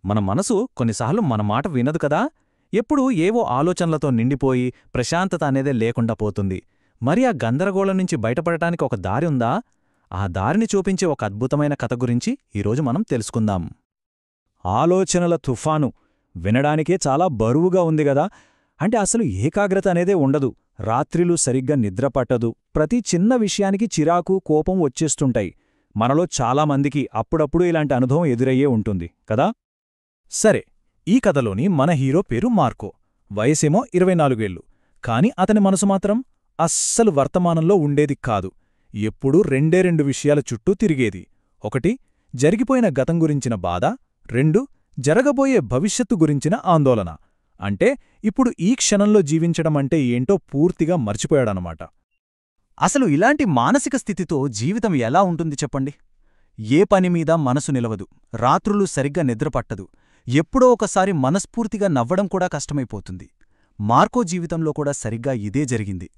మన మనసు కొన్నిసార్లు మన మాట వినదు కదా. ఎప్పుడూ ఏవో ఆలోచనలతో నిండిపోయి ప్రశాంతత అనేదే లేకుండా పోతుంది. మరి ఆ గందరగోళం నుంచి బయటపడటానికి ఒక దారి ఉందా? ఆ దారిని చూపించే ఒక అద్భుతమైన కథ గురించి ఈరోజు మనం తెలుసుకుందాం. ఆలోచనల తుఫాను వినడానికే చాలా బరువుగా ఉంది గదా. అంటే అసలు ఏకాగ్రత అనేదే ఉండదు. రాత్రిలు సరిగ్గా నిద్రపట్టదు. ప్రతి చిన్న విషయానికి చిరాకు, కోపం వచ్చేస్తుంటాయి. మనలో చాలామందికి అప్పుడప్పుడు ఇలాంటి అనుభవం ఎదురయ్యే ఉంటుంది కదా. సరే, ఈ కథలోని మన హీరో పేరు మార్కో. వయసేమో 24 ఏళ్ళు. కాని అతని మనసు మాత్రం అస్సలు వర్తమానంలో ఉండేది కాదు. ఎప్పుడూ రెండు విషయాల చుట్టూ తిరిగేది. ఒకటి, జరిగిపోయిన గతం గురించిన బాధ. 2, జరగబోయే భవిష్యత్తు గురించిన ఆందోళన. అంటే ఇప్పుడు ఈ క్షణంలో జీవించడమంటే ఏంటో పూర్తిగా మర్చిపోయాడనమాట. అసలు ఇలాంటి మానసిక స్థితితో జీవితం ఎలా ఉంటుంది చెప్పండి. ఏ పనిమీద మనసు నిలవదు, రాత్రులు సరిగ్గా నిద్రపట్టదు, ఎప్పుడో ఒకసారి మనస్ఫూర్తిగా నవ్వడం కూడా కష్టమైపోతుంది. మార్కో జీవితంలో కూడా సరిగ్గా ఇదే జరిగింది.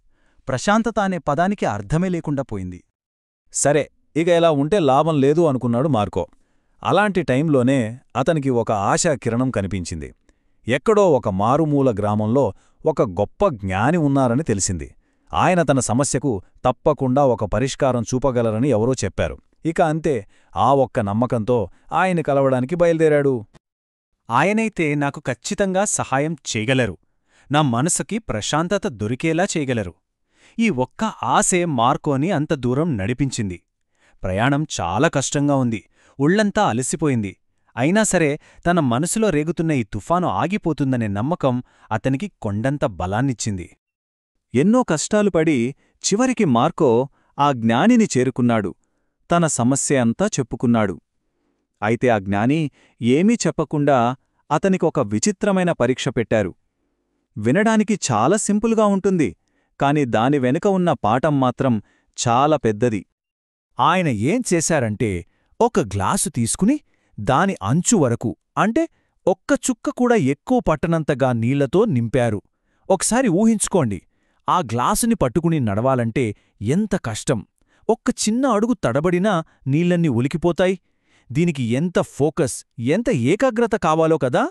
ప్రశాంతత అనే పదానికి అర్థమే లేకుండా పోయింది. సరే, ఇక ఇలా ఉంటే లాభం లేదు అనుకున్నాడు మార్కో. అలాంటి టైంలోనే అతనికి ఒక ఆశాకిరణం కనిపించింది. ఎక్కడో ఒక మారుమూల గ్రామంలో ఒక గొప్ప జ్ఞాని ఉన్నారని తెలిసింది. ఆయన తన సమస్యకు తప్పకుండా ఒక పరిష్కారం చూపగలరని ఎవరో చెప్పారు. ఇక అంతే, ఆ ఒక్క నమ్మకంతో ఆయన్ని కలవడానికి బయలుదేరాడు. ఆయనైతే నాకు ఖచ్చితంగా సహాయం చేయగలరు, నా మనసుకి ప్రశాంతత దొరికేలా చేయగలరు. ఈ ఒక్క ఆశే మార్కోని అంత దూరం నడిపించింది. ప్రయాణం చాలా కష్టంగా ఉంది, ఒళ్లంతా అలసిపోయింది. అయినా సరే తన మనసులో రేగుతున్న ఈ తుఫాను ఆగిపోతుందనే నమ్మకం అతనికి కొండంత బలాన్నిచ్చింది. ఎన్నో కష్టాలు పడి చివరికి మార్కో ఆ జ్ఞానిని చేరుకున్నాడు. తన సమస్య అంతా చెప్పుకున్నాడు. అయితే ఆ జ్ఞాని ఏమీ చెప్పకుండా అతనికొక విచిత్రమైన పరీక్ష పెట్టారు. వినడానికి చాలా సింపుల్గా ఉంటుంది, కాని దాని వెనుక ఉన్న పాఠం మాత్రం చాలా పెద్దది. ఆయన ఏం చేశారంటే, ఒక గ్లాసు తీసుకుని దాని అంచు వరకు, అంటే ఒక్క చుక్క కూడా ఎక్కువ పట్టనంతగా నీళ్లతో నింపారు. ఒకసారి ఊహించుకోండి, ఆ గ్లాసుని పట్టుకుని నడవాలంటే ఎంత కష్టం. ఒక్క చిన్న అడుగు తడబడినా నీళ్లన్నీ ఉలికిపోతాయి. దీనికి ఎంత ఫోకస్, ఎంత ఏకాగ్రత కావాలో కదా.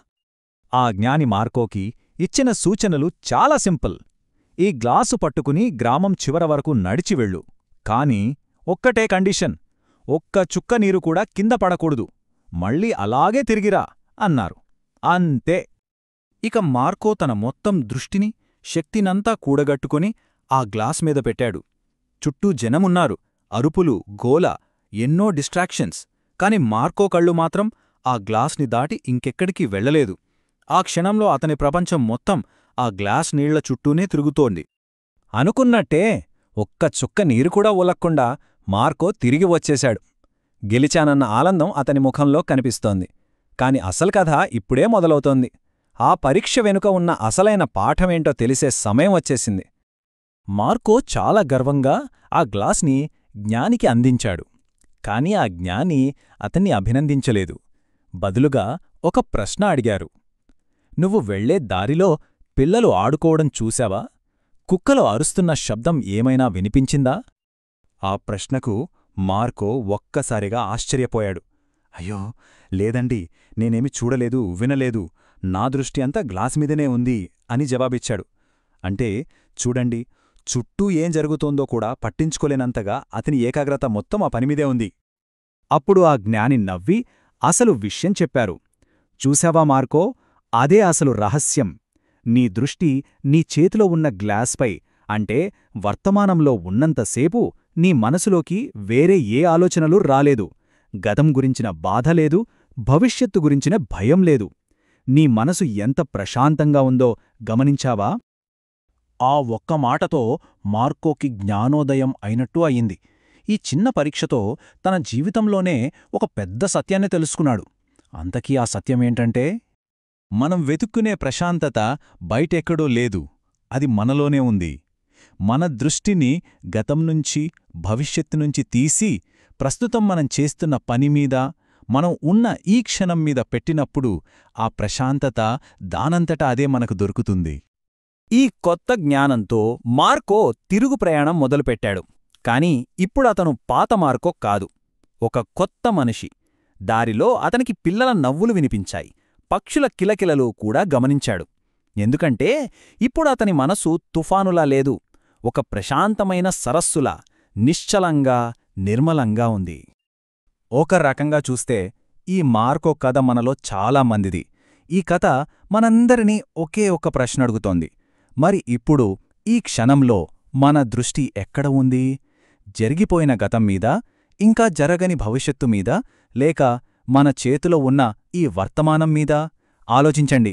ఆ జ్ఞాని మార్కోకి ఇచ్చిన సూచనలు చాలా సింపుల్. ఈ గ్లాసు పట్టుకుని గ్రామం చివర వరకు నడిచి వెళ్ళు. కాని ఒక్కటే కండిషన్, ఒక్క చుక్క నీరు కూడా కింద పడకూడదు. మళ్ళీ అలాగే తిరిగిరా అన్నారు. అంతే. ఇక మార్కో తన మొత్తం దృష్టిని, శక్తినంతా కూడగట్టుకుని ఆ గ్లాస్ మీద పెట్టాడు. చుట్టూ జనమున్నారు, అరుపులు, గోల, ఎన్నో డిస్ట్రాక్షన్స్. కాని మార్కో కళ్ళు మాత్రం ఆ గ్లాస్ని దాటి ఇంకెక్కడికి వెళ్లలేదు. ఆ క్షణంలో అతని ప్రపంచం మొత్తం ఆ గ్లాస్ నీళ్ల చుట్టూనే తిరుగుతోంది. అనుకున్నట్టే ఒక్క చుక్క నీరు కూడా ఉలక్కుండా మార్కో తిరిగి వచ్చేశాడు. గెలిచానన్న ఆనందం అతని ముఖంలో కనిపిస్తోంది. కాని అసలు కథ ఇప్పుడే మొదలవుతోంది. ఆ పరీక్ష వెనుక ఉన్న అసలైన పాఠమేంటో తెలిసే సమయం వచ్చేసింది. మార్కో చాలా గర్వంగా ఆ గ్లాస్ని జ్ఞానికి అందించాడు. కాని ఆ జ్ఞాని అతన్ని అభినందించలేదు. బదులుగా ఒక ప్రశ్న అడిగారు. నువ్వు వెళ్లే దారిలో పిల్లలు ఆడుకోవడం చూశావా? కుక్కలు అరుస్తున్న శబ్దం ఏమైనా వినిపించిందా? ఆ ప్రశ్నకు మార్కో ఒక్కసారిగా ఆశ్చర్యపోయాడు. అయ్యో, లేదండి, నేనేమి చూడలేదు, వినలేదు, నా దృష్టి అంతా గ్లాస్ మీదనే ఉంది అని జవాబిచ్చాడు. అంటే చూడండి, చుట్టూ ఏం జరుగుతోందో కూడా పట్టించుకోలేనంతగా అతని ఏకాగ్రత మొత్తం ఆ పనిమీదే ఉంది. అప్పుడు ఆ జ్ఞాని నవ్వి అసలు విషయం చెప్పారు. చూశావా మార్కో, అదే అసలు రహస్యం. నీ దృష్టి నీ చేతిలో ఉన్న గ్లాస్పై, అంటే వర్తమానంలో ఉన్నంతసేపు నీ మనసులోకి వేరే ఏ ఆలోచనలు రాలేదు. గతం గురించిన బాధ లేదు, భవిష్యత్తు గురించిన భయం లేదు. నీ మనసు ఎంత ప్రశాంతంగా ఉందో గమనించావా? ఆ ఒక్క మాటతో మార్కోకి జ్ఞానోదయం అయినట్టు అయింది. ఈ చిన్న పరీక్షతో తన జీవితంలోనే ఒక పెద్ద సత్యాన్ని తెలుసుకున్నాడు. అంతకీ ఆ సత్యమేంటంటే, మనం వెతుక్కునే ప్రశాంతత బయటెక్కడో లేదు, అది మనలోనే ఉంది. మన దృష్టిని గతం నుంచి, భవిష్యత్తు నుంచి తీసి ప్రస్తుతం మనం చేస్తున్న పనిమీద, మనం ఉన్న ఈ క్షణం మీద పెట్టినప్పుడు ఆ ప్రశాంతత దానంతటా అదే మనకు దొరుకుతుంది. ఈ కొత్త జ్ఞానంతో మార్కో తిరుగు ప్రయాణం మొదలుపెట్టాడు. కాని ఇప్పుడతను పాత మార్కో కాదు, ఒక కొత్త మనిషి. దారిలో అతనికి పిల్లల నవ్వులు వినిపించాయి, పక్షుల కిలకిలలు కూడా గమనించాడు. ఎందుకంటే ఇప్పుడు అతని మనసు తుఫానులా లేదు, ఒక ప్రశాంతమైన సరస్సులా నిశ్చలంగా నిర్మలంగా ఉంది. ఒక రకంగా చూస్తే ఈ మార్కో కథ మనలో చాలా మందిది. ఈ కథ మనందరినీ ఒకే ఒక ప్రశ్న అడుగుతోంది. మరి ఇప్పుడు ఈ క్షణంలో మన దృష్టి ఎక్కడ ఉంది? జరిగిపోయిన గతం మీద, ఇంకా జరగని భవిష్యత్తు మీద, లేక మన చేతిలో ఉన్న ఈ వర్తమానం మీద? ఆలోచించండి.